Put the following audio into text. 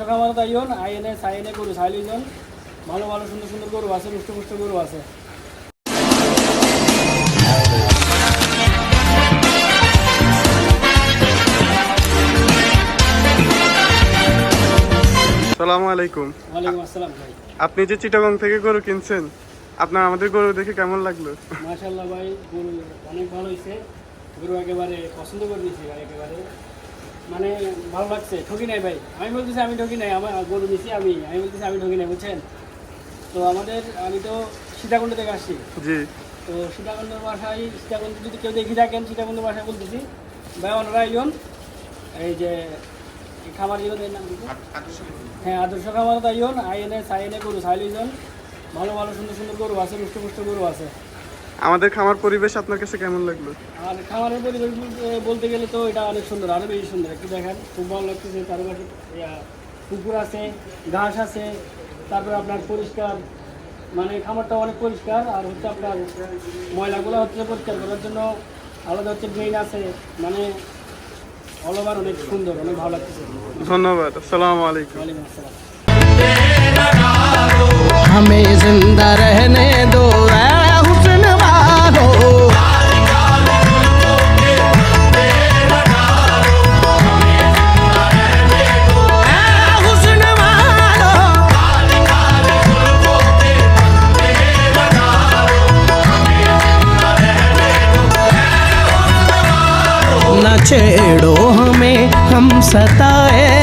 সকাল তাইন আইনে সাইনে গরু সাইলিজন ভালো ভালো সুন্দর সুন্দর গরু আছে, পুষ্ট পুষ্ট গরু আছে। আসসালামু আলাইকুম। ওয়ালাইকুম আসসালাম ভাই। আপনি যে চিটাগং থেকে গরু কিনছেন, আপনার আমাদের গরু দেখে কেমন লাগলো? মাশাআল্লাহ ভাই, গরু অনেক ভালো হয়েছে। গরু একেবারে পছন্দ করে নিয়েছি ভাই, একেবারে মানে ভালো লাগছে। ঠকি নাই ভাই, আমি বলতেছি আমি ঠকি নাই, আমার গরু নিয়েছি আমি বলতেছি আমি ঠকি নাই, বুঝছেন তো। আমি তো সীতাকুণ্ড থেকে আসছি। জি। তো সীতাকুণ্ডের বাসায়, সীতাকুণ্ড যদি কেউ দেখি থাকেন, সীতাকুণ্ডের বাসায় বলতেছি ভাই ওনারা ইয়ন এই যে খামার ইয়নের নাম কি? হ্যাঁ, আদর্শ খামার ইয়ন আইনে সাইনে গরু সাইলিজন ভালো ভালো সুন্দর সুন্দর গরু আছে, পুষ্ট পুষ্ট গরু আছে। আমাদের খামার পরিবেশ আপনার কাছে কেমন লাগলো? আর খামারের পরিবেশ বলতে গেলে তো এটা অনেক সুন্দর, আরও বেশি সুন্দর। একটু দেখেন, খুব ভালো লাগতেছে। চারপাশে পুকুর আছে, ঘাস আছে, তারপরে আপনার পরিষ্কার, মানে খামারটা অনেক পরিষ্কার। আর হচ্ছে আপনার ময়লাগুলো হচ্ছে পরিষ্কার করার জন্য আলাদা হচ্ছে ড্রেন আছে, মানে অল ওভার অনেক সুন্দর, অনেক ভালো লাগতেছে। ধন্যবাদ। আসসালামু আলাইকুম। ওয়ালাইকুম আসসালাম। हमें जिंदा रहने दो ऐ हुस्न वालो, ऐ हुस्न वालो, न छेड़ो हमें हम सताए